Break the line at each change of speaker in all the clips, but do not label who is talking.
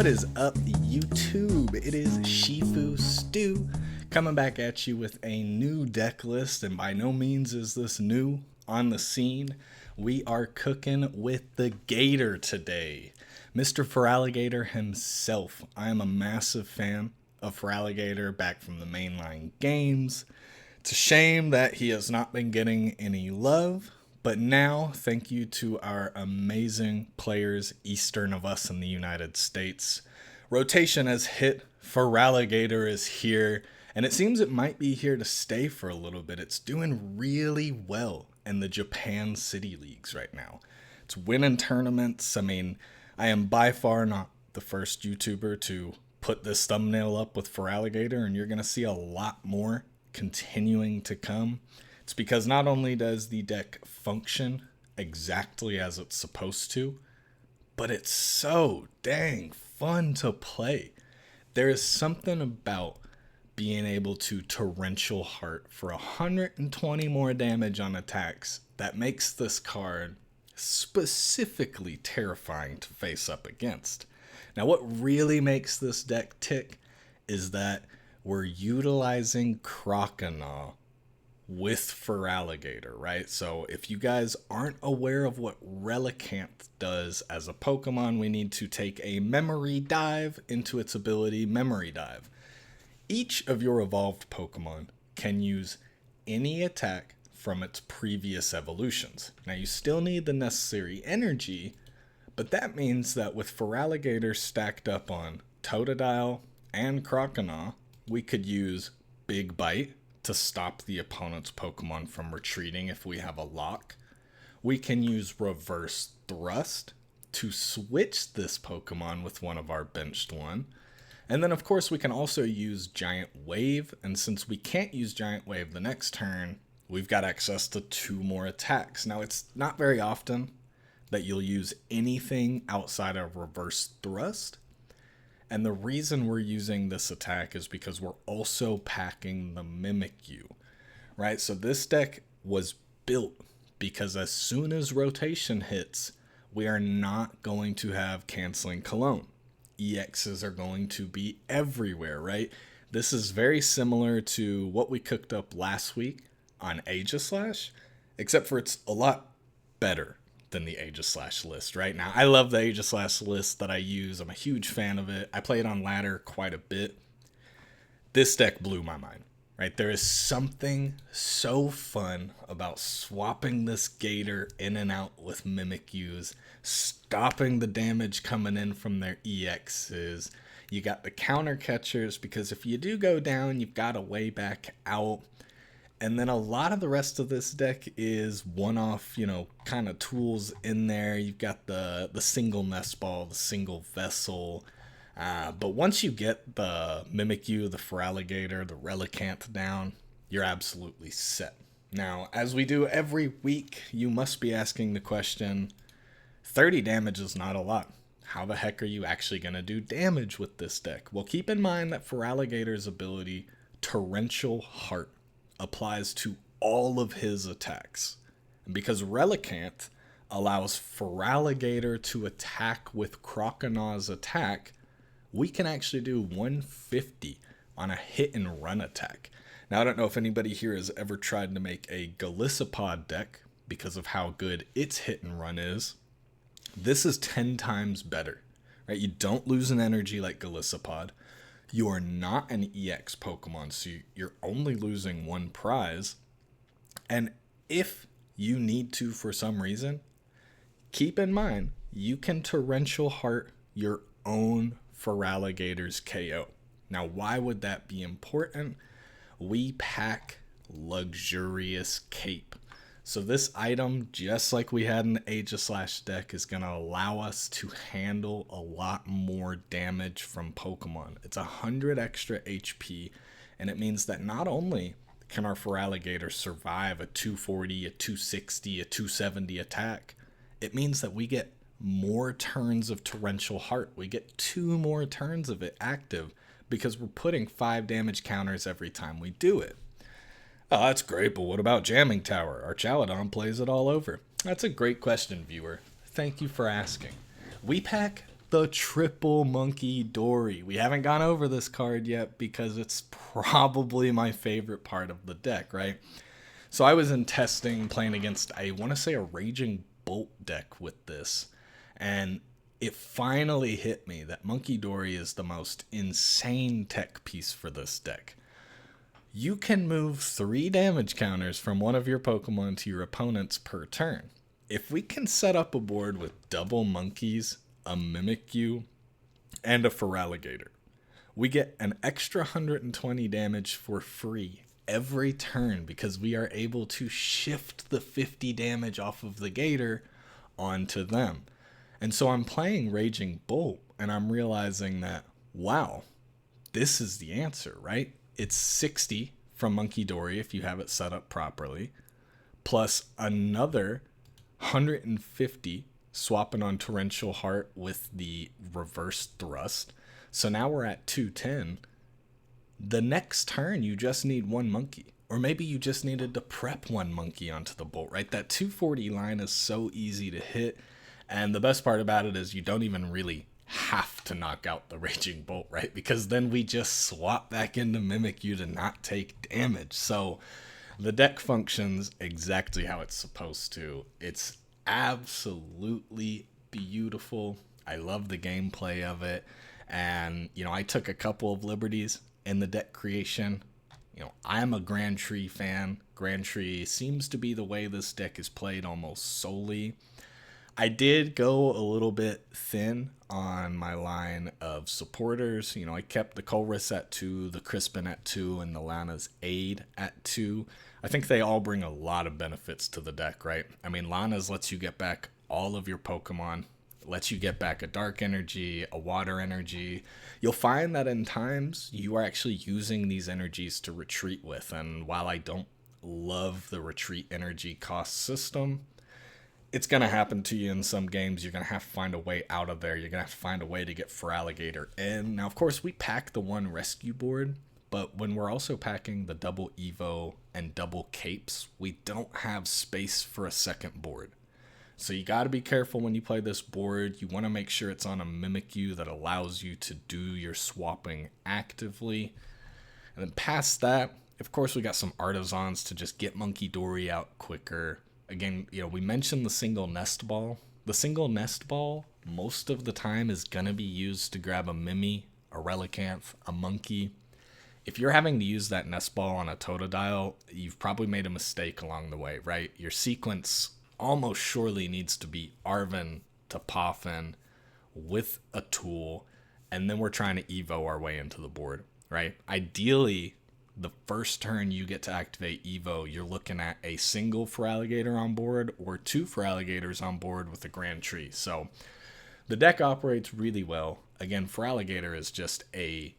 What is up, YouTube? It is Shifu Stew coming back at you with a new deck list, and by no means is this new on the scene. We are cooking with the Gator today. Mr. Feraligatr himself. I am a massive fan of Feraligatr back from the mainline games. It's a shame that he has not been getting any love, but now, thank you to our amazing players eastern of us in the United States, rotation has hit, Feraligatr is here, and it seems it might be here to stay for a little bit. It's doing really well in the Japan City Leagues right now. It's winning tournaments. I mean, I am by far not the first YouTuber to put this thumbnail up with Feraligatr, and you're going to see a lot more continuing to come. It's because not only does the deck function exactly as it's supposed to, but it's so dang fun to play. There is something about being able to Torrential Heart for 120 more damage on attacks that makes this card specifically terrifying to face up against. Now, what really makes this deck tick is that we're utilizing Croconaw with Feraligatr, right? So if you guys aren't aware of what Relicanth does as a Pokemon, we need to take a memory dive into its ability, Memory Dive. Each of your evolved Pokemon can use any attack from its previous evolutions. Now you still need the necessary energy, but that means that with Feraligatr stacked up on Totodile and Croconaw, we could use Big Bite to stop the opponent's Pokemon from retreating if we have a lock. We can use Reverse Thrust to switch this Pokemon with one of our benched one. And then of course we can also use Giant Wave, and since we can't use Giant Wave the next turn, we've got access to 2 more attacks. Now it's not very often that you'll use anything outside of Reverse Thrust. And the reason we're using this attack is because we're also packing the Mimikyu, right? So this deck was built because as soon as rotation hits, we are not going to have Canceling Cologne. EXs are going to be everywhere, right? This is very similar to what we cooked up last week on Aegislash, except for it's a lot better than the Aegislash list right now. I love the Aegislash list that I use. I'm a huge fan of it. I play it on ladder quite a bit. This deck blew my mind, right? There is something so fun about swapping this Gator in and out with Mimikyus, stopping the damage coming in from their EXs. You got the counter catchers, because if you do go down, you've got a way back out. And then a lot of the rest of this deck is one-off, kind of tools in there. You've got the single Nest Ball, the single Vessel. But once you get the Mimikyu, the Feraligatr, the Relicanth down, you're absolutely set. Now, as we do every week, you must be asking the question, 30 damage is not a lot. How the heck are you actually going to do damage with this deck? Well, keep in mind that Feraligatr's ability, Torrential Heart, applies to all of his attacks. And because Relicanth allows Feraligatr to attack with Croconaw's attack, we can actually do 150 on a hit and run attack. Now, I don't know if anybody here has ever tried to make a Golisopod deck because of how good its hit and run is. This is 10 times better, right? You don't lose an energy like Golisopod. You are not an EX Pokemon, so you're only losing 1 prize. And if you need to for some reason, keep in mind, you can Torrential Heart your own Feraligatr's KO. Now, why would that be important? We pack Luxurious Cape. So this item, just like we had in the Aegislash deck, is going to allow us to handle a lot more damage from Pokemon. It's 100 extra HP, and it means that not only can our Feraligatr survive a 240, a 260, a 270 attack, it means that we get more turns of Torrential Heart. We get 2 more turns of it active because we're putting 5 damage counters every time we do it. Oh, that's great, but what about Jamming Tower? Our Chaladon plays it all over. That's a great question, viewer. Thank you for asking. We pack the triple Munkidori. We haven't gone over this card yet because it's probably my favorite part of the deck, right? So I was in testing playing against, I want to say, a Raging Bolt deck with this, and it finally hit me that Munkidori is the most insane tech piece for this deck. You can move 3 damage counters from one of your Pokemon to your opponent's per turn. If we can set up a board with double monkeys, a Mimikyu, and a Feraligatr, we get an extra 120 damage for free every turn because we are able to shift the 50 damage off of the Gator onto them. And so I'm playing Raging Bolt and I'm realizing that, wow, this is the answer, right? It's 60 from Munkidori if you have it set up properly, plus another 150 swapping on Torrential Heart with the reverse thrust. So now we're at 210. The next turn, you just need 1 monkey. Or maybe you just needed to prep 1 monkey onto the bolt, right? That 240 line is so easy to hit. And the best part about it is you don't even really have to knock out the Raging Bolt, right? Because then we just swap back into Mimikyu to not take damage. So the deck functions exactly how it's supposed to. It's absolutely beautiful. I love the gameplay of it. And, I took a couple of liberties in the deck creation. I'm a Grand Tree fan. Grand Tree seems to be the way this deck is played almost solely. I did go a little bit thin on my line of supporters. I kept the Colress at 2, the Crispin at 2, and the Lana's Aid at 2. I think they all bring a lot of benefits to the deck, right? Lana's lets you get back all of your Pokemon, lets you get back a Dark Energy, a Water Energy. You'll find that in times you are actually using these energies to retreat with. And while I don't love the retreat energy cost system, it's going to happen to you in some games. You're going to have to find a way out of there. You're going to have to find a way to get Feraligatr in. Now, of course, we pack the 1 rescue board, but when we're also packing the double Evo and double Capes, we don't have space for a second board. So you got to be careful when you play this board. You want to make sure it's on a Mimikyu that allows you to do your swapping actively. And then past that, of course, we got some artisans to just get Munkidori out quicker. Again, we mentioned the single nest ball. The single nest ball, most of the time, is going to be used to grab a Mimi, a Relicanth, a Monkey. If you're having to use that nest ball on a Totodile, you've probably made a mistake along the way, right? Your sequence almost surely needs to be Arven to Poffin with a tool, and then we're trying to Evo our way into the board, right? Ideally, the first turn you get to activate Evo, you're looking at a single Feraligatr on board or 2 Feraligatrs on board with a Grand Tree. So the deck operates really well. Again, Feraligatr is just a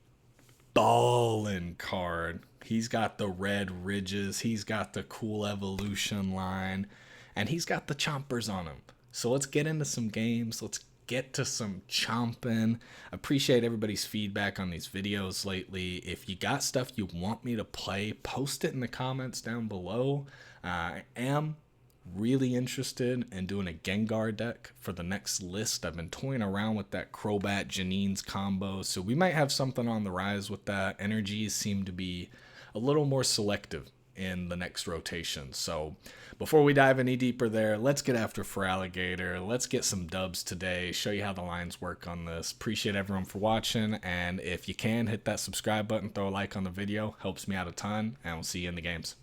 ballin' card. He's got the red ridges, he's got the cool evolution line, and he's got the chompers on him. So let's get into some games. Let's get to some chomping. Appreciate everybody's feedback on these videos lately. If you got stuff you want me to play, post it in the comments down below. I am really interested in doing a Gengar deck for the next list. I've been toying around with that Crobat Janine's combo, so we might have something on the rise with that. Energies seem to be a little more selective in the next rotation. So before we dive any deeper there, let's get after Feraligatr. Let's get some dubs today, show you how the lines work on this. Appreciate everyone for watching, and if you can, hit that subscribe button, throw a like on the video, helps me out a ton, and we'll see you in the games.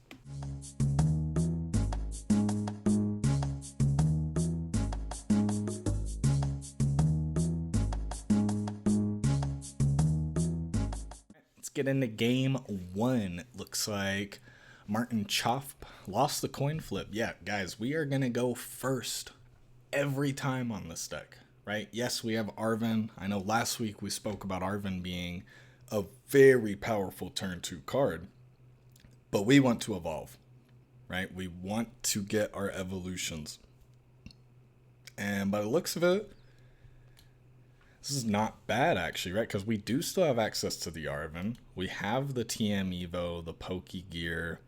Let's get into game 1. Looks like Martin Chofp lost the coin flip. Yeah, guys, we are going to go first every time on this deck, right? Yes, we have Arven. I know last week we spoke about Arven being a very powerful turn 2 card, but we want to evolve, right? We want to get our evolutions. And by the looks of it, this is not bad, actually, right? Because we do still have access to the Arven. We have the TM Evo, the Pokegear.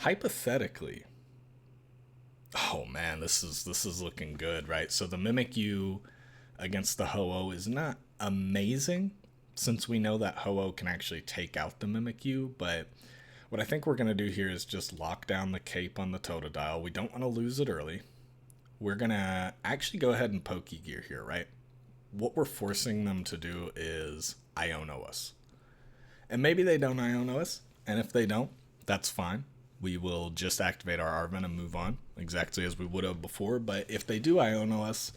Hypothetically, oh man, this is looking good, right? So the Mimikyu against the Ho-Oh is not amazing, since we know that Ho-Oh can actually take out the Mimikyu, but what I think we're going to do here is just lock down the cape on the Totodile. We don't want to lose it early. We're going to actually go ahead and Pokegear here, right? What we're forcing them to do is Iono us. And maybe they don't Iono us, and if they don't, that's fine. We will just activate our Arven and move on, exactly as we would have before. But if they do Iono us,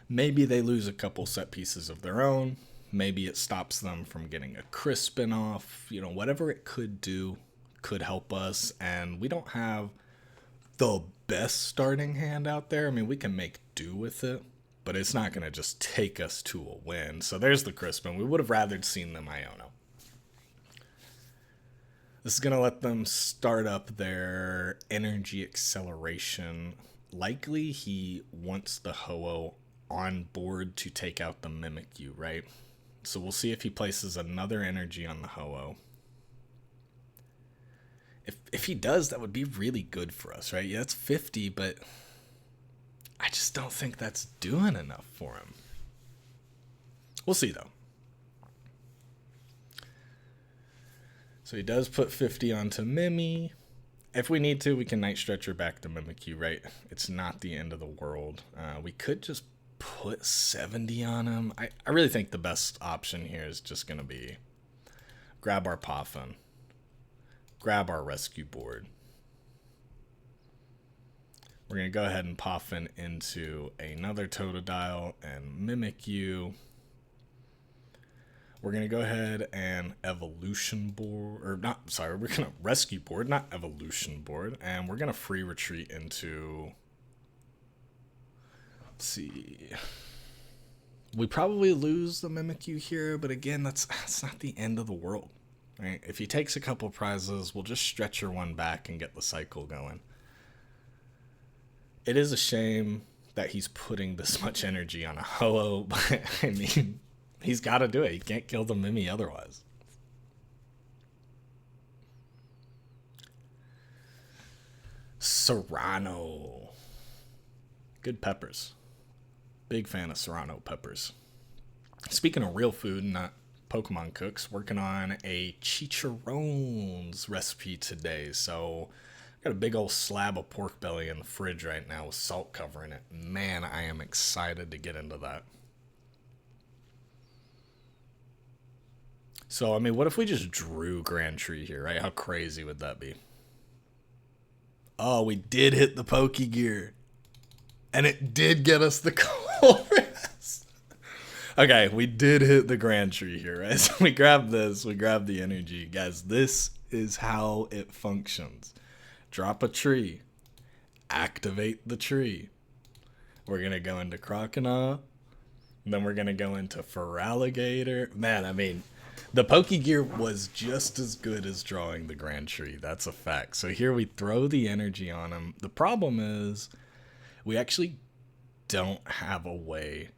maybe they lose a couple set pieces of their own. Maybe it stops them from getting a Crispin off. You know, whatever it could do could help us. And we don't have the best starting hand out there. I mean, we can make do with it, but it's not going to just take us to a win. So there's the Crispin. We would have rather seen them Iono. This is going to let them start up their energy acceleration. Likely he wants the Ho-Oh on board to take out the Mimikyu, right? So we'll see if he places another energy on the Ho-Oh. If he does, that would be really good for us, right? Yeah, that's 50, but I just don't think that's doing enough for him. We'll see, though. So he does put 50 onto Mimi. If we need to, we can Night Stretcher back to Mimikyu, right? It's not the end of the world. We could just put 70 on him. I really think the best option here is just going to be grab our Poffin, grab our rescue board. We're going to go ahead and Poffin into another Totodile and Mimikyu. We're going to go ahead and evolution board, or not, sorry, we're going to rescue board, not evolution board, and we're going to free retreat into, let's see, we probably lose the Mimikyu here, but again, that's not the end of the world, right? If he takes a couple prizes, we'll just stretcher one back and get the cycle going. It is a shame that he's putting this much energy on a Ho-Oh, but I mean, he's got to do it. He can't kill the Mimi otherwise. Serrano. Good peppers. Big fan of Serrano peppers. Speaking of real food, not Pokemon cooks, working on a chicharrones recipe today. So got a big old slab of pork belly in the fridge right now with salt covering it. Man, I am excited to get into that. So, I mean, what if we just drew Grand Tree here, right? How crazy would that be? Oh, we did hit the Pokegear. And it did get us the Colress. Okay, we did hit the Grand Tree here, right? So we grabbed this, we grabbed the energy. Guys, this is how it functions. Drop a tree. Activate the tree. We're going to go into Croconaw. Then we're going to go into Feraligatr. Man, I mean, the Pokegear was just as good as drawing the Grand Tree. That's a fact. So here we throw the energy on him. The problem is we actually don't have a way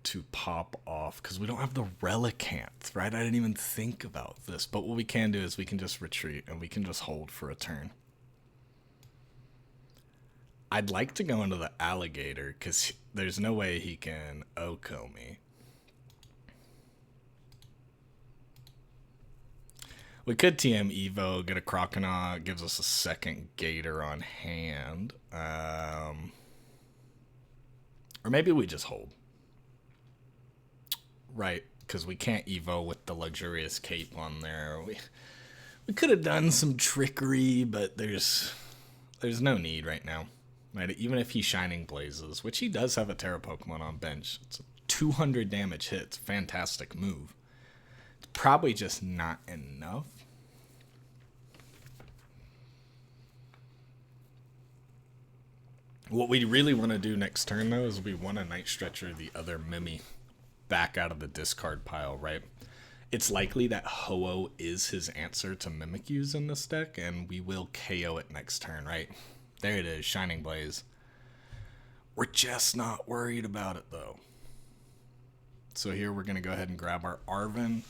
to pop off because we don't have the Relicanth, right? I didn't even think about this. But what we can do is we can just retreat and we can just hold for a turn. I'd like to go into the Alligator because there's no way he can Oko me. We could TM Evo, get a Croconaw, gives us a second Gator on hand. Or maybe we just hold. Right, because we can't Evo with the luxurious cape on there. We could have done some trickery, but there's no need right now. Right, even if he Shining Blazes, which he does have a Terra Pokemon on bench. It's a 200 damage hit. It's a fantastic move. It's probably just not enough. What we really want to do next turn, though, is we want to Night Stretcher the other Mimi back out of the discard pile, right? It's likely that Ho-Oh is his answer to Mimikyus in this deck, and we will KO it next turn, right? There it is, Shining Blaze. We're just not worried about it, though. So here we're going to go ahead and grab our Arven.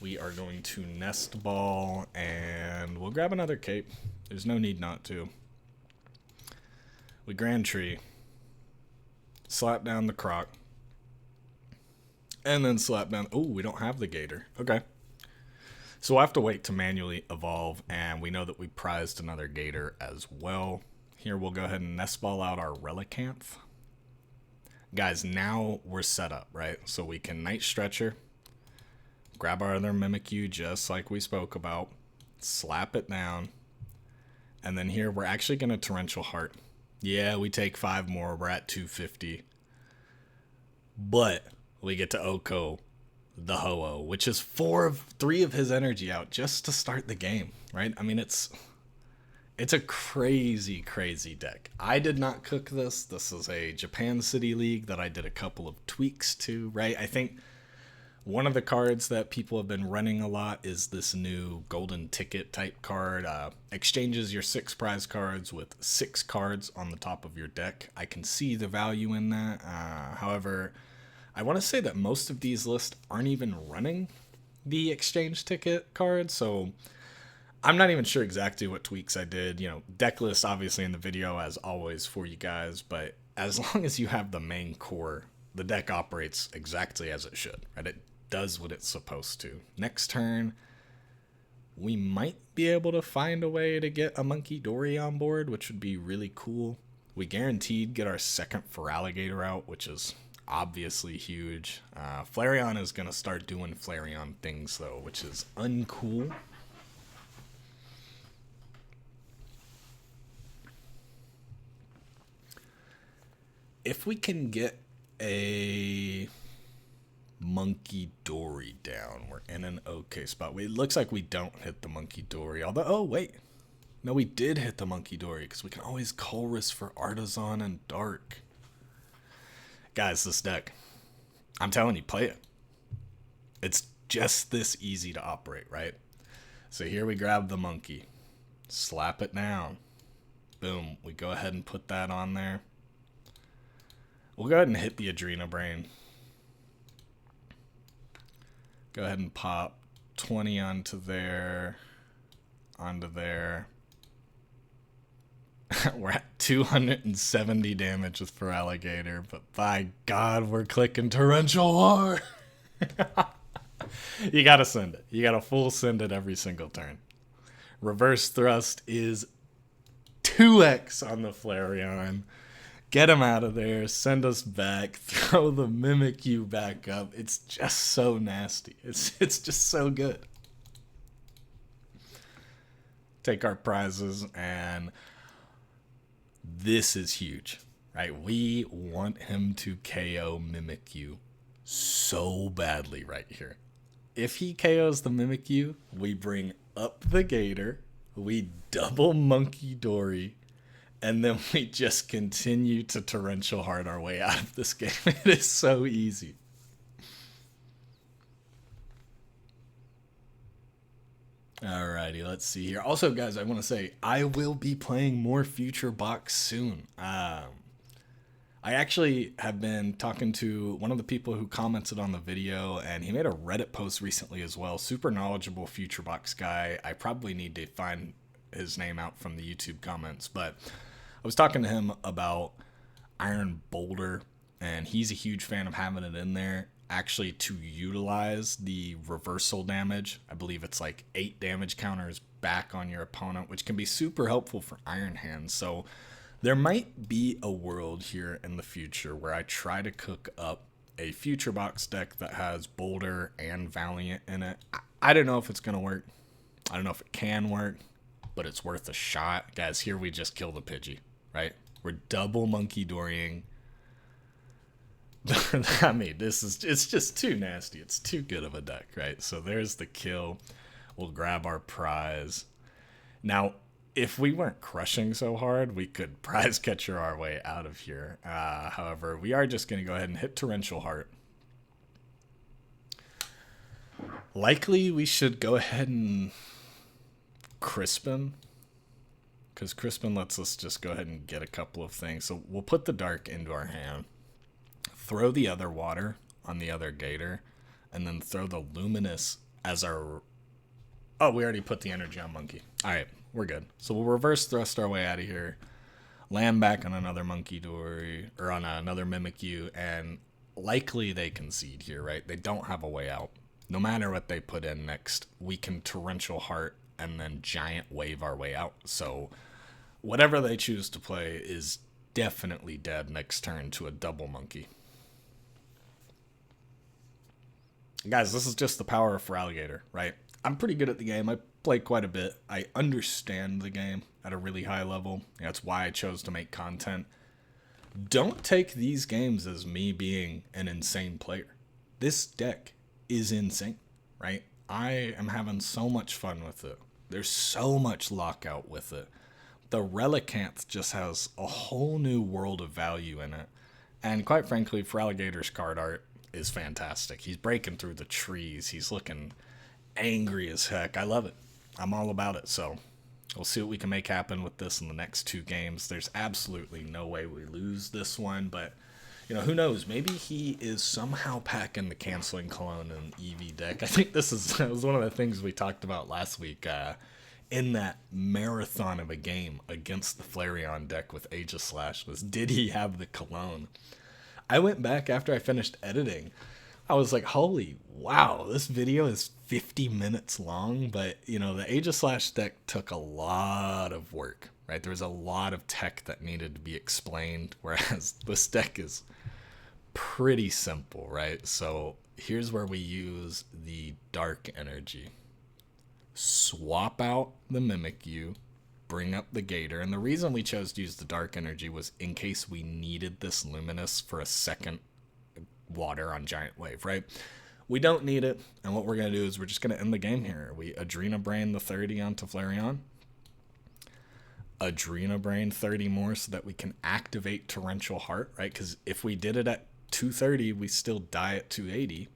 We are going to Nest Ball, and we'll grab another cape. There's no need not to. We Grand Tree. Slap down the Croc. And then slap down. Oh, we don't have the gator. Okay. So we'll have to wait to manually evolve, and we know that we prized another gator as well. Here we'll go ahead and nest ball out our Relicanth. Guys, now we're set up, right? So we can Night Stretcher, grab our other Mimikyu just like we spoke about, slap it down, and then here we're actually going to Torrential Heart. Yeah, we take 5 more, we're at 250. But we get to Oko the Ho-Oh, which is 3 of his energy out just to start the game, right? I mean, it's a crazy, crazy deck. I did not cook this. This is a Japan City League that I did a couple of tweaks to, right? I think one of the cards that people have been running a lot is this new golden ticket type card. Exchanges your 6 prize cards with 6 cards on the top of your deck. I can see the value in that. However, I want to say that most of these lists aren't even running the exchange ticket card, so I'm not even sure exactly what tweaks I did. You know, deck list obviously in the video as always for you guys, but as long as you have the main core, the deck operates exactly as it should, right? It does what it's supposed to. Next turn, we might be able to find a way to get a Munkidori on board, which would be really cool. We guaranteed get our second Feraligatr out, which is obviously huge. Flareon is going to start doing Flareon things, though, which is uncool. If we can get a Munkidori down, we're in an okay spot. It looks like we don't hit the Munkidori, although, oh, wait. No, we did hit the Munkidori, because we can always Colress for Artisan and Dark. Guys, this deck, I'm telling you, play it. It's just this easy to operate, right? So here we grab the monkey, slap it down. Boom, we go ahead and put that on there. We'll go ahead and hit the Adrena Brain. Go ahead and pop 20 onto there, onto there. We're at 270 damage with Feraligatr, but by God, we're clicking Torrential Heart. You gotta send it. You gotta full send it every single turn. Reverse thrust is 2x on the Flareon. Get him out of there. Send us back. Throw the Mimikyu back up. It's just so nasty. It's just so good. Take our prizes, and this is huge, right? We want him to KO Mimikyu so badly right here. If he KOs the Mimikyu, we bring up the Gator, we double Munkidori, and then we just continue to Torrential Heart our way out of this game. It is so easy. Alrighty, let's see here. Also, guys, I want to say I will be playing more Future Box soon. I actually have been talking to one of the people who commented on the video, and he made a Reddit post recently as well. Super knowledgeable Future Box guy. I probably need to find his name out from the YouTube comments, but I was talking to him about Iron Boulder, and he's a huge fan of having it in there actually to utilize the reversal damage. I believe it's like 8 damage counters back on your opponent, which can be super helpful for Iron Hands. So there might be a world here in the future where I try to cook up a Future Box deck that has Boulder and Valiant in it. I don't know if it's going to work. I don't know if it can work, but it's worth a shot. Guys, here we just kill the Pidgey, right? We're double Munkidoriing. I mean, it's just too nasty. It's too good of a deck, right? So there's the kill. We'll grab our prize. Now, if we weren't crushing so hard, we could prize catcher our way out of here. However, we are just going to go ahead and hit Torrential Heart. Likely, we should go ahead and Crispin, because Crispin lets us just go ahead and get a couple of things. So we'll put the Dark into our hand. Throw the other water on the other Gator, and then throw the Luminous as our... Oh, we already put the energy on Monkey. All right, we're good. So we'll reverse thrust our way out of here, land back on another Munkidori, or on another Mimikyu, and likely they concede here, right? They don't have a way out. No matter what they put in next, we can Torrential Heart and then Giant Wave our way out. So whatever they choose to play is definitely dead next turn to a double monkey. Guys, this is just the power of Feraligatr, right? I'm pretty good at the game. I play quite a bit. I understand the game at a really high level. That's why I chose to make content. Don't take these games as me being an insane player. This deck is insane, right? I am having so much fun with it. There's so much lockout with it. The Relicanth just has a whole new world of value in it. And quite frankly, Feraligatr's card art is fantastic. He's breaking through the trees. He's looking angry as heck. I love it. I'm all about it. So we'll see what we can make happen with this in the next 2 games. There's absolutely no way we lose this one, but you know, who knows? Maybe he is somehow packing the Canceling Cologne and EV deck. I think that was one of the things we talked about last week in that marathon of a game against the Flareon deck with Aegislash was, did he have the Cologne? I went back after I finished editing. I was like, holy wow, this video is 50 minutes long, but you know, the Aegislash deck took a lot of work, right? There was a lot of tech that needed to be explained, whereas this deck is pretty simple, right? So here's where we use the Dark Energy. Swap out the Mimikyu, bring up the Gator, and the reason we chose to use the Dark Energy was in case we needed this Luminous for a second water on Giant Wave, right? We don't need it, and what we're going to do is we're just going to end the game here. We Adrena Brain the 30 onto Flareon, Adrena Brain 30 more so that we can activate Torrential Heart, right? Because if we did it at 230, we still die at 280,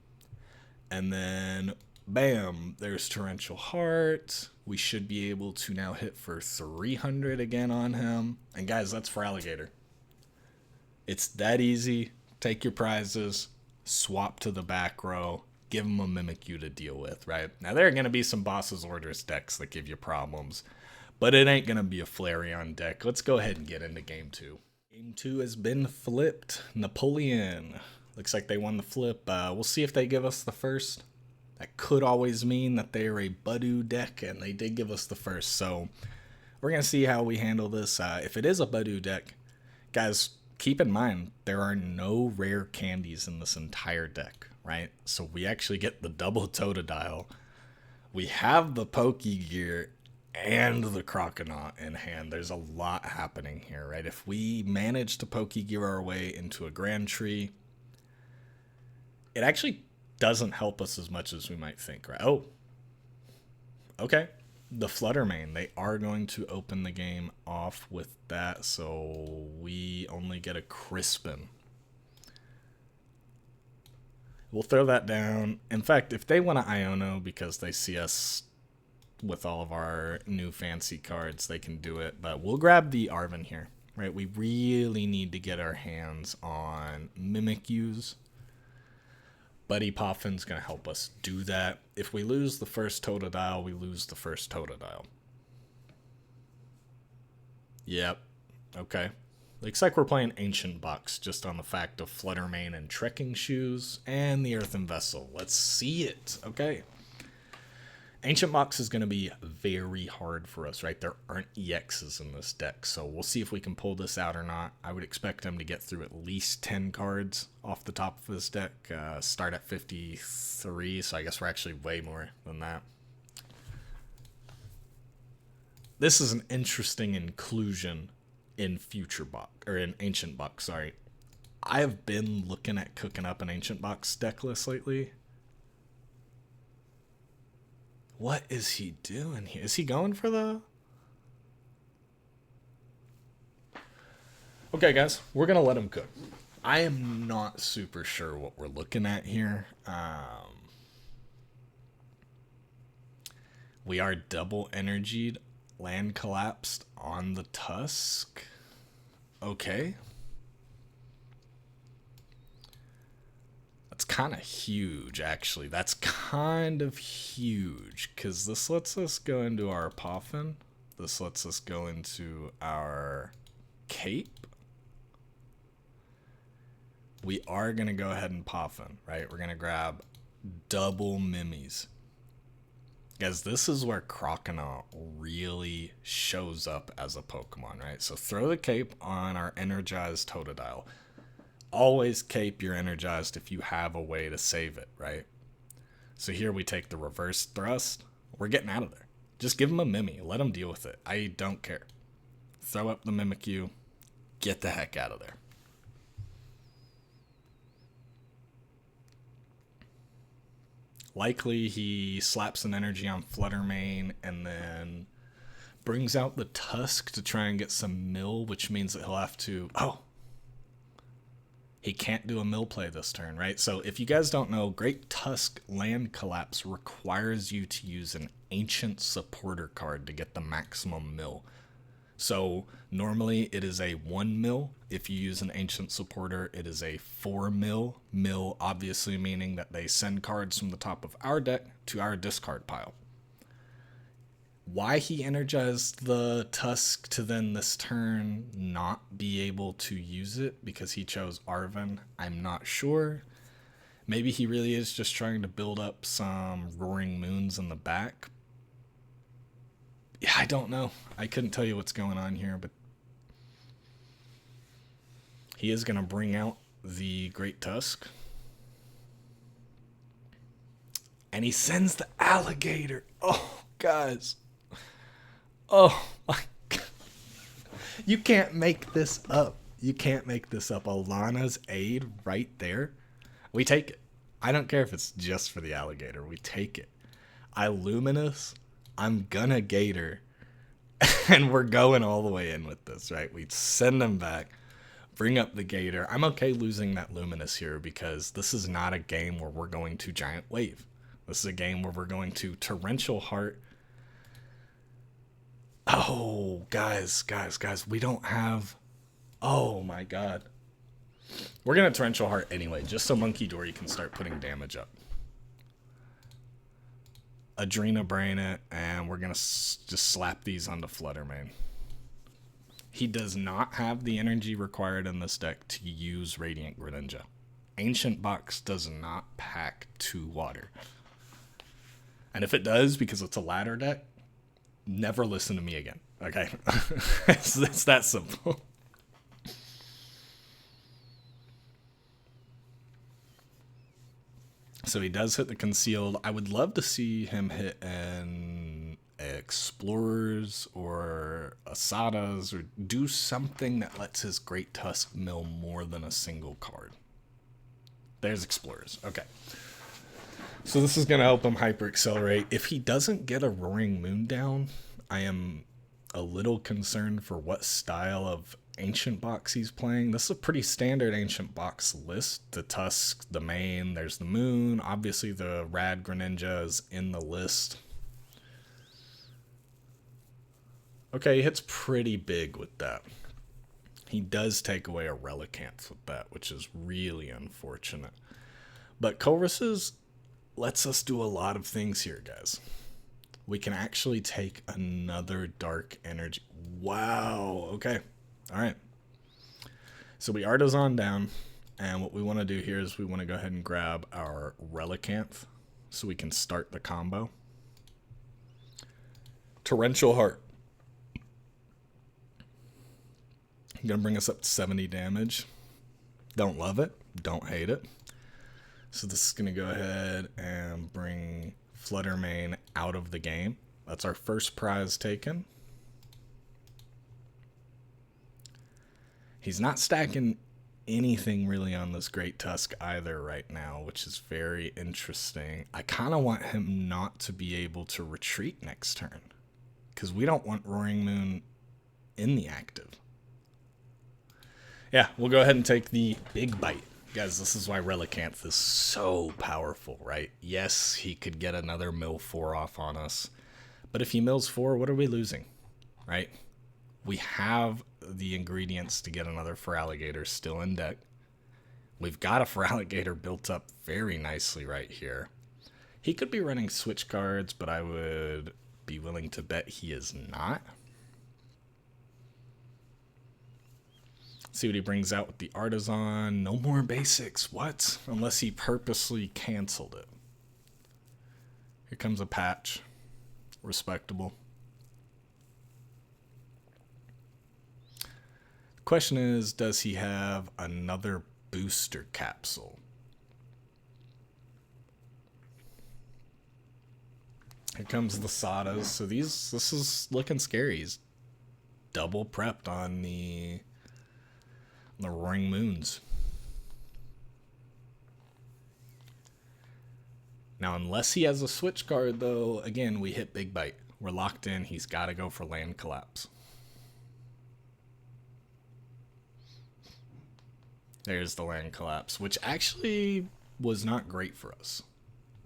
and then bam, there's Torrential Heart. We should be able to now hit for 300 again on him. And guys, that's Feraligatr. It's that easy. Take your prizes, swap to the back row, give them a Mimikyu to deal with, right? Now, there are going to be some Boss's Orders decks that give you problems, but it ain't going to be a Flareon deck. Let's go ahead and get into Game 2. Game 2 has been flipped. Napoleon. Looks like they won the flip. We'll see if they give us the first. That could always mean that they are a Budu deck, and they did give us the first. So we're going to see how we handle this. If it is a Budu deck, guys, keep in mind, there are no rare candies in this entire deck, right? So we actually get the double Totodile. We have the Pokegear and the Croconaw in hand. There's a lot happening here, right? If we manage to Pokegear our way into a Grand Tree, it actually doesn't help us as much as we might think, right? Oh, okay. The Fluttermane, they are going to open the game off with that, so we only get a Crispin. We'll throw that down. In fact, if they want to Iono because they see us with all of our new fancy cards, they can do it, but we'll grab the Arven here, right? We really need to get our hands on Mimikyus. Buddy Poffin's going to help us do that. If we lose the first Totodile, we lose the first Totodile. Yep. Okay. Looks like we're playing Ancient Box just on the fact of Fluttermane and Trekking Shoes and the Earthen Vessel. Let's see it. Okay. Ancient Box is going to be very hard for us, right? There aren't EXs in this deck, so we'll see if we can pull this out or not. I would expect him to get through at least 10 cards off the top of his deck. Start at 53, so I guess we're actually way more than that. This is an interesting inclusion in Future Box, or in Ancient Box, sorry. I have been looking at cooking up an Ancient Box deck list lately. What is he doing here? Is he going for the... Okay, guys, we're going to let him cook. I am not super sure what we're looking at here. We are double energied, land collapsed on the Tusk. Okay. That's kind of huge, actually. That's kind of huge, because this lets us go into our Poffin. This lets us go into our Cape. we are going to go ahead and Poffin, right? We're going to grab double Mimis. Guys, this is where Croconaw really shows up as a Pokemon, right? So throw the cape on our energized Totodile. Always cape your energized if you have a way to save it, right? So here we take the reverse thrust. We're getting out of there. Just give him a Mimi. Let him deal with it. I don't care. Throw up the Mimikyu. Get the heck out of there. Likely he slaps an energy on Fluttermane and then brings out the Tusk to try and get some mill, which means that he'll have to... Oh! He can't do a mill play this turn, right? So if you guys don't know, Great Tusk Land Collapse requires you to use an Ancient Supporter card to get the maximum mill. So normally it is a 1 mil. If you use an Ancient Supporter, it is a 4 mil. Mill obviously meaning that they send cards from the top of our deck to our discard pile. Why he energized the Tusk to then this turn not be able to use it because he chose Arven, I'm not sure. Maybe he really is just trying to build up some Roaring Moons in the back. Yeah, I don't know. I couldn't tell you what's going on here, but he is going to bring out the Great Tusk. And he sends the Alligator. Oh, guys. Oh, my God. You can't make this up. You can't make this up. Lana's aid right there. We take it. I don't care if it's just for the Alligator. We take it. Luminous. I'm gonna Gator. And we're going all the way in with this, right? We send them back. Bring up the Gator. I'm okay losing that Luminous here because this is not a game where we're going to Giant Wave. This is a game where we're going to Torrential Heart. Oh, guys, we don't have... Oh, my God. We're going to Torrential Heart anyway, just so Munkidori can start putting damage up. Adrena Brain it, and we're going to just slap these onto Fluttermane. He does not have the energy required in this deck to use Radiant Greninja. Ancient Box does not pack 2 water. And if it does, because it's a ladder deck, never listen to me again. Okay? It's that simple. So he does hit the Concealed. I would love to see him hit an Explorers or Asadas or do something that lets his Great Tusk mill more than a single card. There's Explorers. Okay. So this is going to help him Hyper Accelerate. If he doesn't get a Roaring Moon down, I am a little concerned for what style of Ancient Box he's playing. This is a pretty standard Ancient Box list. The Tusk, the main, there's the Moon. Obviously the Rad Greninja is in the list. Okay, he hits pretty big with that. He does take away a Relicanth with that, which is really unfortunate. But Colress's lets us do a lot of things here, guys. We can actually take another Dark Energy. Wow, okay. All right. So we Artisan down, and what we want to do here is we want to go ahead and grab our Relicanth so we can start the combo. Torrential Heart. Going to bring us up to 70 damage. Don't love it. Don't hate it. So this is going to go ahead and bring Fluttermane out of the game. That's our first prize taken. He's not stacking anything really on this Great Tusk either right now, which is very interesting. I kind of want him not to be able to retreat next turn because we don't want Roaring Moon in the active. Yeah, we'll go ahead and take the big bite. Guys, this is why Relicanth is so powerful, right? Yes, he could get another mill 4 off on us. But if he mills 4, what are we losing, right? We have the ingredients to get another Feraligatr still in deck. We've got a Feraligatr built up very nicely right here. He could be running switch cards, but I would be willing to bet he is not. See what he brings out with the Artisan. No more basics. What? Unless he purposely canceled it. Here comes a patch. Respectable. The question is, does he have another booster capsule? Here comes the Sadas. So this is looking scary. He's double prepped on the Roaring Moons. Now, unless he has a switch card, though, again, we hit Big Bite. We're locked in. He's got to go for Land Collapse. There's the Land Collapse, which actually was not great for us.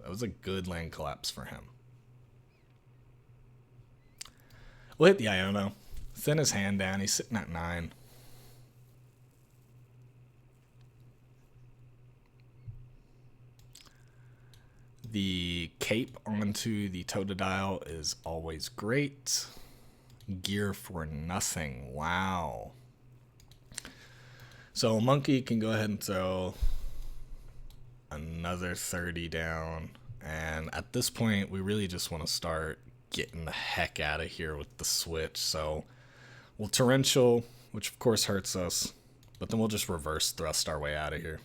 That was a good Land Collapse for him. We'll hit the Iono. Thin his hand down. He's sitting at 9. The cape onto the Totodile is always great. Gear for nothing. Wow. So Monkey can go ahead and throw another 30 down. And at this point, we really just want to start getting the heck out of here with the switch. So we'll Torrential, which of course hurts us. But then we'll just reverse thrust our way out of here.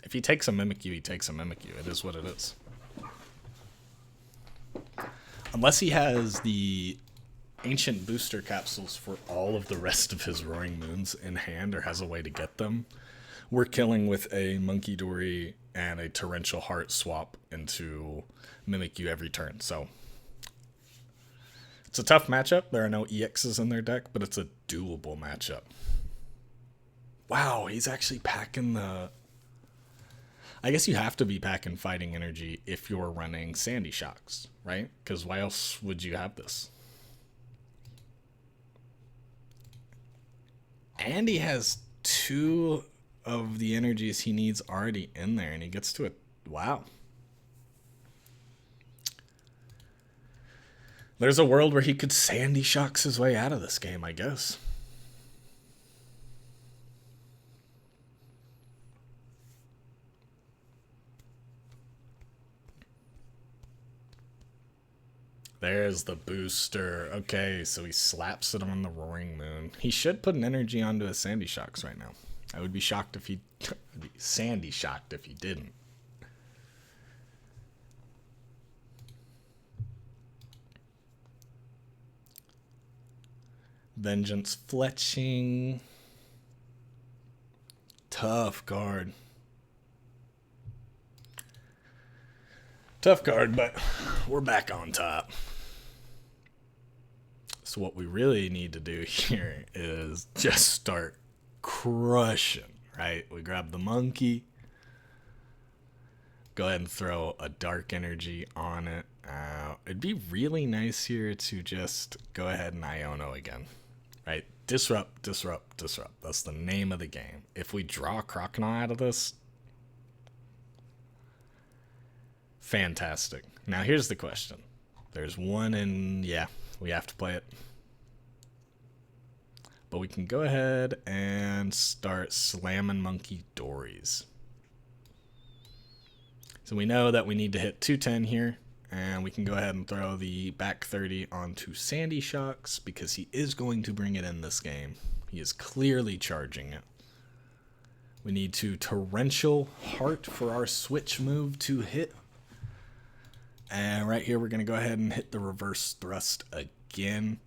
If he takes a Mimikyu, he takes a Mimikyu. It is what it is. Unless he has the ancient booster capsules for all of the rest of his Roaring Moons in hand or has a way to get them, we're killing with a Munkidori and a Torrential Heart swap into Mimikyu every turn. So it's a tough matchup. There are no EXs in their deck, but it's a doable matchup. Wow, he's actually packing the... I guess you have to be packing Fighting Energy if you're running Sandy Shocks, right? Because why else would you have this? And he has 2 of the energies he needs already in there, and he gets to it. Wow. There's a world where he could Sandy Shocks his way out of this game, I guess. There's the booster. Okay, so he slaps it on the Roaring Moon. He should put an energy onto his Sandy Shocks right now. I would be shocked if he... I'd be Sandy shocked if he didn't. Vengeance Fletching. Tough card. Tough card, but we're back on top. So what we really need to do here is just start crushing, right? We grab the monkey. Go ahead and throw a dark energy on it. It'd be really nice here to just go ahead and Iono again, right? Disrupt, disrupt, disrupt. That's the name of the game. If we draw Croconaw out of this, fantastic. Now here's the question. There's one in, yeah, we have to play it. But we can go ahead and start slamming Munkidoris. So we know that we need to hit 210 here. And we can go ahead and throw the back 30 onto Sandy Shocks because he is going to bring it in this game. He is clearly charging it. We need to Torrential Heart for our switch move to hit. And right here, we're going to go ahead and hit the reverse thrust again.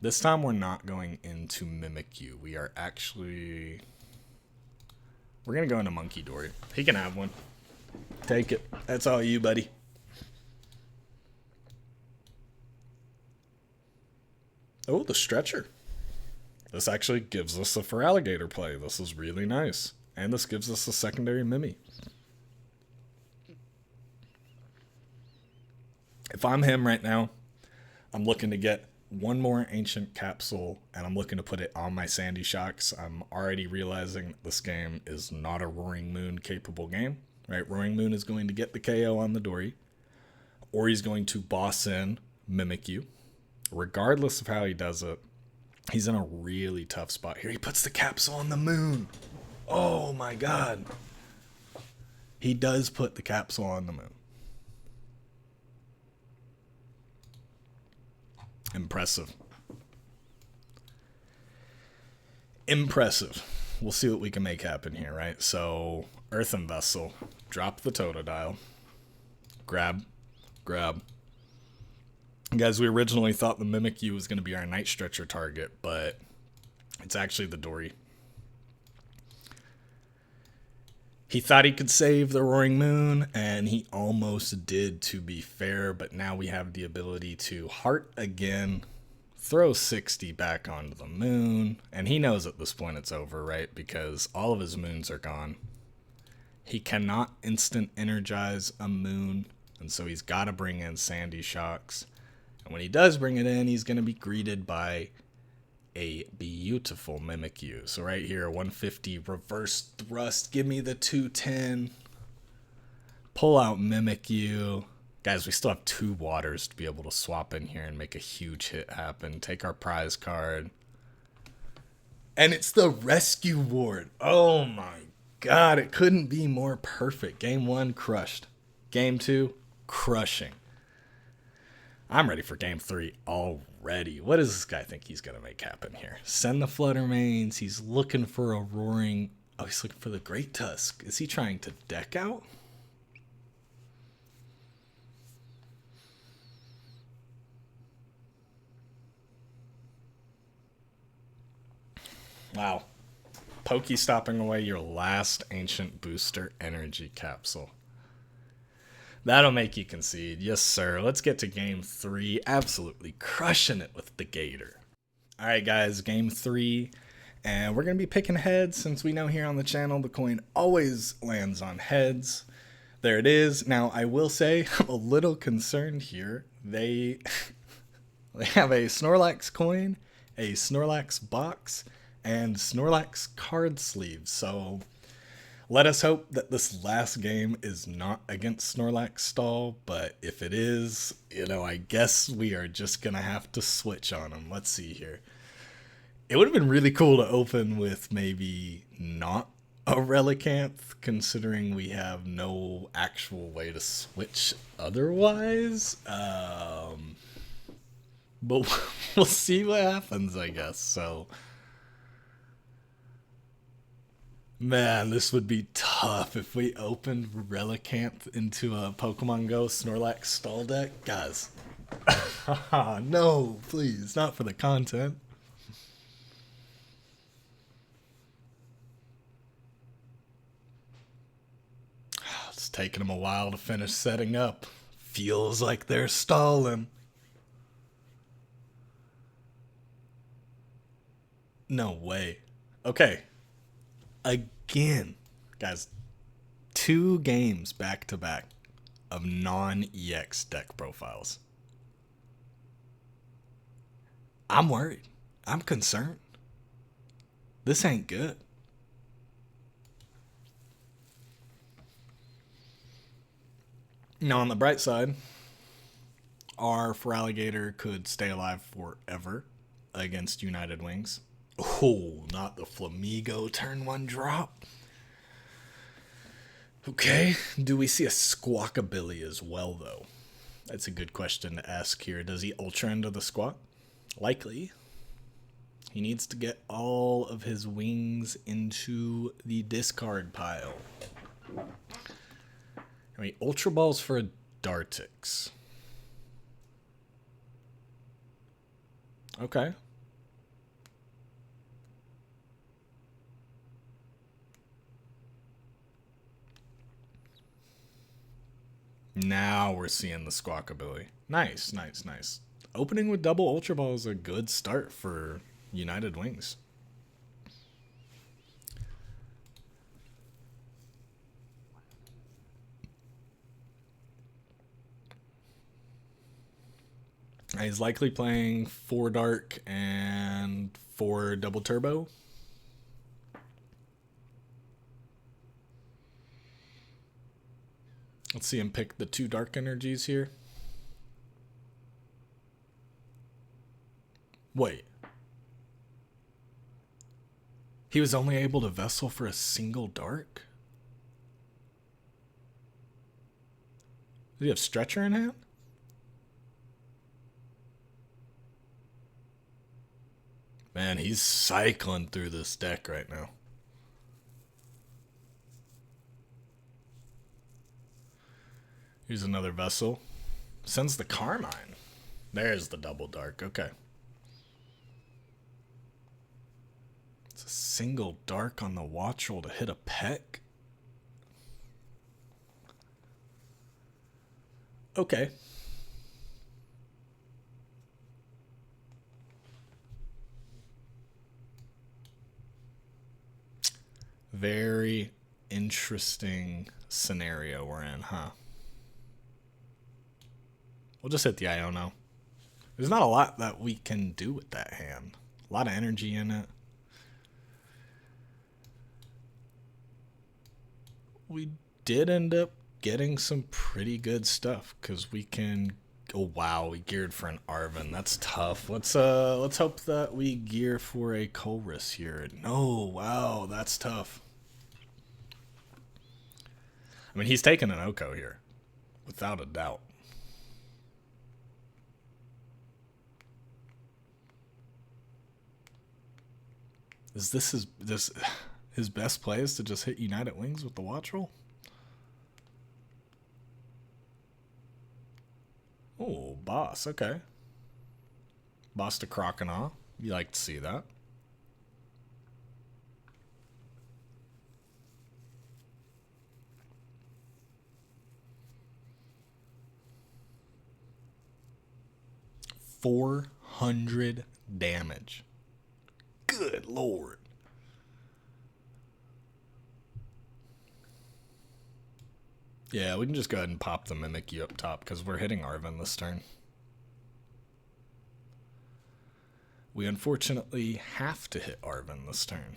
This time, we're not going into Mimikyu. We are actually... We're going to go into Munkidori. He can have one. Take it. That's all you, buddy. Oh, the stretcher. This actually gives us a Feraligatr play. This is really nice. And this gives us a secondary Mimi. If I'm him right now, I'm looking to get one more ancient capsule, and I'm looking to put it on my Sandy Shocks. I'm already realizing this game is not a Roaring Moon capable game. Right? Roaring Moon is going to get the KO on the Dory, or he's going to boss in Mimikyu. Regardless of how he does it, He's in a really tough spot here. He puts the capsule on the moon. Oh my god. He does put the capsule on the moon. Impressive. Impressive. We'll see what we can make happen here, right? So, Earthen Vessel. Drop the Totodile. Grab. Guys, we originally thought the Mimikyu was going to be our Night Stretcher target, but it's actually the Dory. He thought he could save the Roaring Moon, and he almost did, to be fair, but now we have the ability to Heart again, throw 60 back onto the moon, and he knows at this point it's over, right? Because all of his moons are gone. He cannot instant energize a moon, and so he's got to bring in Sandy Shocks. And when he does bring it in, he's going to be greeted by a beautiful Mimikyu. So right here, 150 reverse thrust. Give me the 210. Pull out Mimikyu. Guys, we still have 2 waters to be able to swap in here and make a huge hit happen. Take our prize card. And it's the Rescue Ward. Oh my god, it couldn't be more perfect. Game 1, crushed. Game 2, crushing. I'm ready for game 3 already. What does this guy think he's going to make happen here? Send the Fluttermanes. He's looking for a Roaring... Oh, he's looking for the Great Tusk. Is he trying to deck out? Wow. Pokey stopping away your last Ancient Booster Energy Capsule. That'll make you concede. Yes, sir. Let's get to game 3. Absolutely crushing it with the Gator. All right, guys, game 3. And we're going to be picking heads since we know here on the channel the coin always lands on heads. There it is. Now, I will say I'm a little concerned here. They have a Snorlax coin, a Snorlax box, and Snorlax card sleeves. So... let us hope that this last game is not against Snorlax stall, but if it is, I guess we are just going to have to switch on him. Let's see here. It would have been really cool to open with maybe not a Relicanth, considering we have no actual way to switch otherwise. But we'll see what happens, I guess, so... man, this would be tough if we opened Relicanth into a Pokemon Go Snorlax stall deck. Guys. No, please. Not for the content. It's taking them a while to finish setting up. Feels like they're stalling. No way. Okay. Again, guys, 2 games back to back of non-EX deck profiles. I'm worried. I'm concerned. This ain't good. Now, on the bright side, our Feraligatr could stay alive forever against United Wings. Oh, not the Flamigo turn 1 drop. Okay, do we see a Squawkabilly as well, though? That's a good question to ask here. Does he Ultra into the Squawk? Likely. He needs to get all of his wings into the discard pile. I mean, Ultra Balls for a Dartix. Okay. Now we're seeing the Squawkabilly. Nice, nice, nice. Opening with double Ultra Ball is a good start for United Wings. He's likely playing 4 Dark and 4 Double Turbo. Let's see him pick the 2 Dark Energies here. Wait. He was only able to Vessel for a single dark? Did he have Stretcher in hand? Man, he's cycling through this deck right now. Here's another Vessel. Sends the Carmine. There's the double dark. Okay. It's a single dark on the watch roll to hit a peck. Okay. Very interesting scenario we're in, huh? We'll just hit the Iono. There's not a lot that we can do with that hand. A lot of energy in it. We did end up getting some pretty good stuff because we can. Oh wow, we geared for an Arven. That's tough. Let's hope that we gear for a Colress here. No, wow, that's tough. I mean, he's taking an Oko here, without a doubt. Is this his best play is to just hit United Wings with the watch roll? Oh, boss. Okay. Boss to Croconaw. You like to see that. $400 damage. Good lord. Yeah, we can just go ahead and pop the Mimikyu up top because we're hitting Arven this turn. We unfortunately have to hit Arven this turn.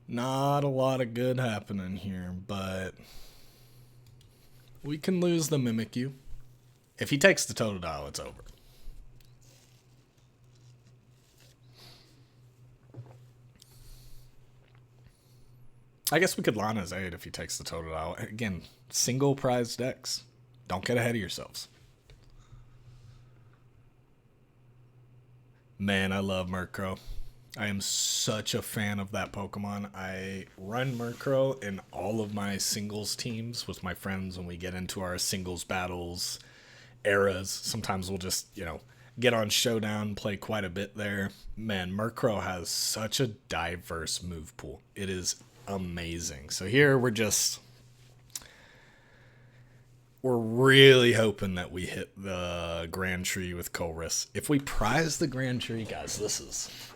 Not a lot of good happening here, but we can lose the Mimikyu. If he takes the Totodile, it's over. I guess we could Lana's Aid if he takes the Totodile. Again, single prize decks. Don't get ahead of yourselves. Man, I love Murkrow. I am such a fan of that Pokemon. I run Murkrow in all of my singles teams with my friends when we get into our singles battles eras. Sometimes we'll just, get on Showdown, play quite a bit there. Man, Murkrow has such a diverse move pool. It is amazing. So here we're really hoping that we hit the Grand Tree with Colress. If we prize the Grand Tree, guys,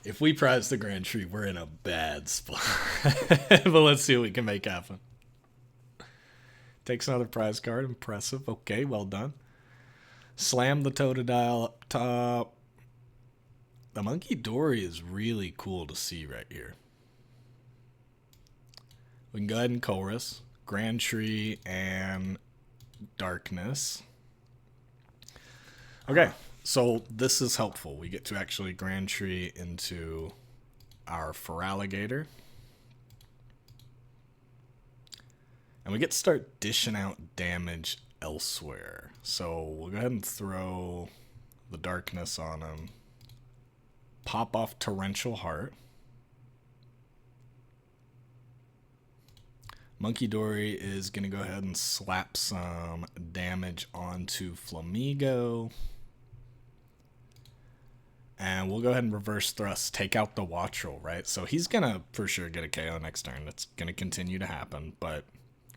if we prize the Grand Tree, we're in a bad spot. But let's see what we can make happen. Takes another prize card. Impressive. Okay, well done. Slam the Totodile up top. The Munkidori is really cool to see right here. We can go ahead and Colress, Grand Tree, and Darkness. Okay, so this is helpful. We get to actually Grand Tree into our Feraligatr. And we get to start dishing out damage elsewhere. So we'll go ahead and throw the Darkness on him. Pop off Torrential Heart. Munkidori is going to go ahead and slap some damage onto Flamigo. And we'll go ahead and reverse thrust, take out the watch roll, right? So he's going to for sure get a KO next turn. That's going to continue to happen, but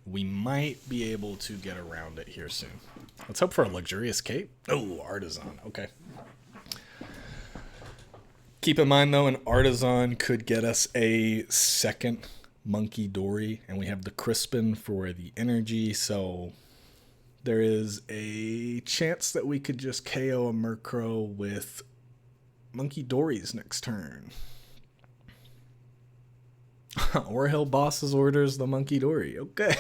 we might be able to get around it here soon. Let's hope for a Luxurious Cape. Oh, Artisan. Okay. Keep in mind, though, an Artisan could get us a second Munkidori, and we have the Crispin for the energy, so there is a chance that we could just KO a Murkrow with Munkidoris next turn. Or he'll boss's orders the Munkidori. Okay.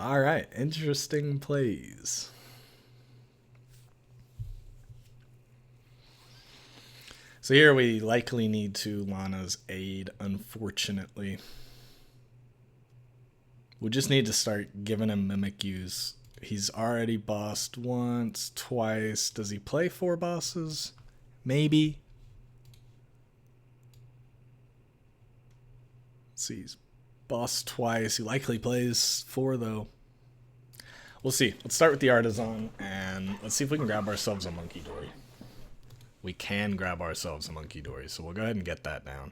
All right, interesting plays. So here we likely need to Lana's aid, unfortunately. We just need to start giving him Mimikyus. He's already bossed once, twice. Does he play 4 bosses? Maybe. Let's see, he's bossed twice. He likely plays 4 though. We'll see. Let's start with the Artisan, and let's see if we can grab ourselves a Munkidori. We can grab ourselves a Munkidori, so we'll go ahead and get that down.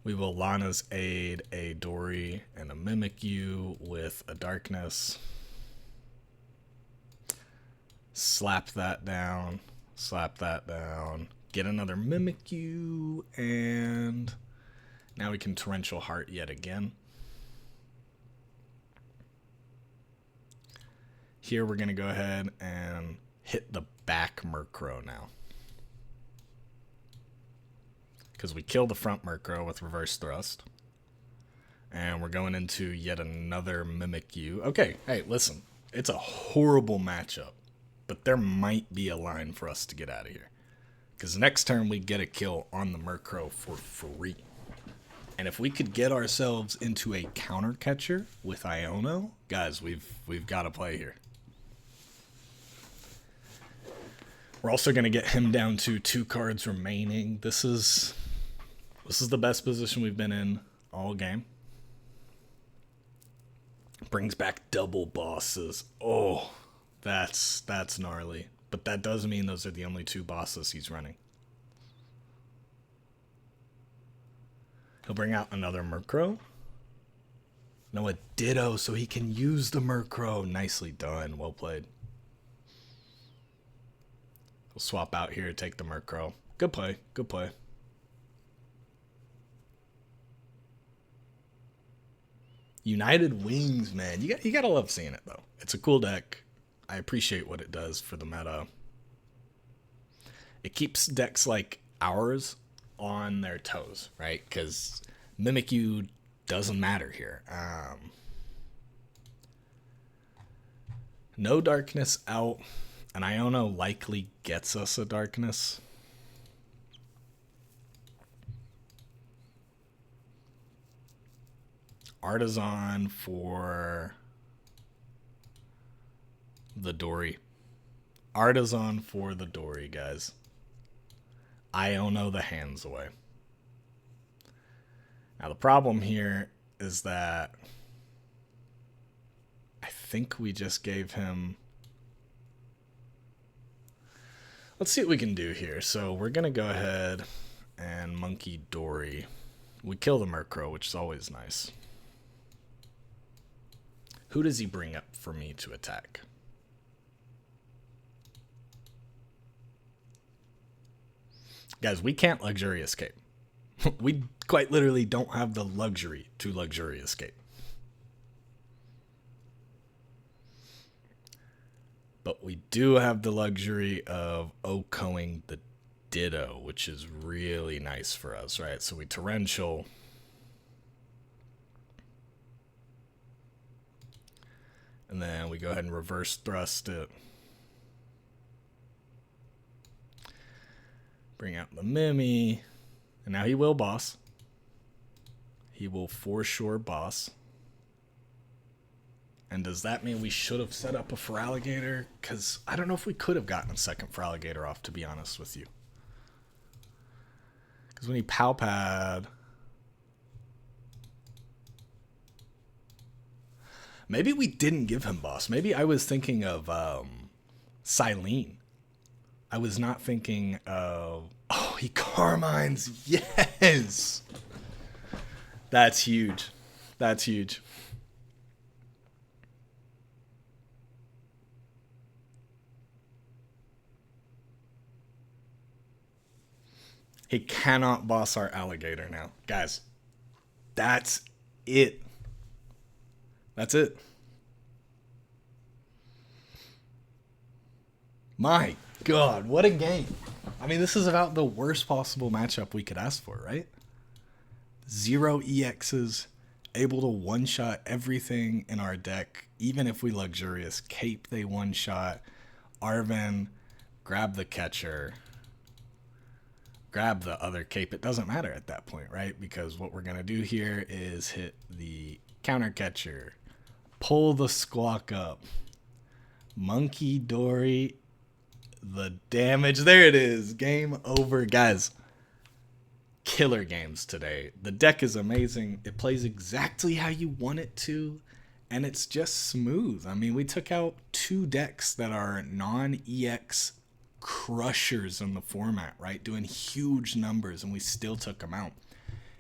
We will Lana's Aid, a Dory, and a Mimikyu with a Darkness. Slap that down. Slap that down. Get another Mimikyu, and now we can Torrential Heart yet again. Here we're going to go ahead and hit the back Murkrow now, because we killed the front Murkrow with Reverse Thrust. And we're going into yet another Mimikyu. Okay, hey, listen. It's a horrible matchup, but there might be a line for us to get out of here. Because next turn we get a kill on the Murkrow for free. And if we could get ourselves into a counter catcher with Iono, guys, we've got to play here. We're also going to get him down to 2 cards remaining. This is the best position we've been in all game. Brings back double bosses. Oh, that's gnarly. But that does mean those are the only 2 bosses he's running. He'll bring out another Murkrow. No, a Ditto, so he can use the Murkrow. Nicely done. Well played. We'll swap out here, take the Murkrow. Good play. Good play. United Wings, man. You gotta love seeing it, though. It's a cool deck. I appreciate what it does for the meta. It keeps decks like ours on their toes, right? Because Mimikyu doesn't matter here. No Darkness out, and Iono likely gets us a Darkness. Artisan for the Dory. Artisan for the Dory, guys. Iono the hands away. Now the problem here is that I think we just gave him... Let's see what we can do here. So we're going to go ahead and Munkidori. We kill the Murkrow, which is always nice. Who does he bring up for me to attack? Guys, we can't Luxury Escape. We quite literally don't have the luxury to Luxury Escape. But we do have the luxury of OHKOing the Ditto, which is really nice for us, right? So we Torrential. And then we go ahead and Reverse Thrust it. Bring out the Mimi. And now he will boss. He will for sure boss. And does that mean we should have set up a Feraligatr? Because I don't know if we could have gotten a second Feraligatr off, to be honest with you. Because when he Palpad... Maybe we didn't give him boss. Maybe I was thinking of Silene. I was not thinking of... Oh, he Carmines. Yes! That's huge. That's huge. He cannot boss our Alligator now. Guys, that's it. That's it. My God, what a game. I mean, this is about the worst possible matchup we could ask for, right? 0 EXs, able to one-shot everything in our deck even if we luxurious cape, they one shot. Arven, grab the catcher, grab the other cape. It doesn't matter at that point, right? Because what we're going to do here is hit the counter catcher, pull the squawk up, Munkidori, the damage. There it is. Game over, guys. Killer games today. The deck is amazing. It plays exactly how you want it to, and it's just smooth. I mean, we took out 2 decks that are non-EX crushers in the format, right? Doing huge numbers, and we still took them out.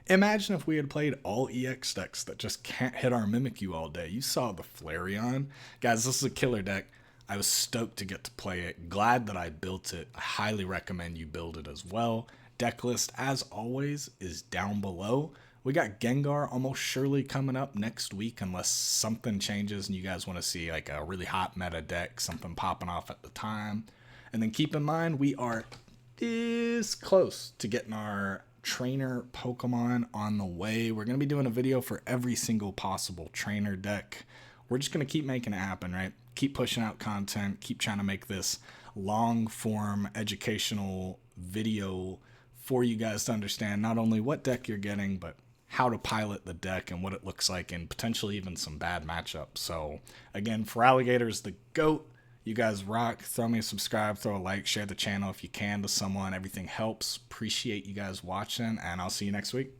Imagine if we had played all EX decks that just can't hit our Mimikyu all day. You saw the Flareon. Guys, this is a killer deck. I was stoked to get to play it. Glad that I built it. I highly recommend you build it as well. Deck list, as always, is down below. We got Gengar almost surely coming up next week unless something changes and you guys want to see like a really hot meta deck, something popping off at the time. And then keep in mind, we are this close to getting our trainer Pokemon on the way. We're going to be doing a video for every single possible trainer deck. We're just going to keep making it happen, right? Keep pushing out content, keep trying to make this long form educational video for you guys to understand not only what deck you're getting, but how to pilot the deck and what it looks like and potentially even some bad matchups. So again, Feraligatr the GOAT. You guys rock. Throw me a subscribe, throw a like, share the channel if you can to someone. Everything helps. Appreciate you guys watching, and I'll see you next week.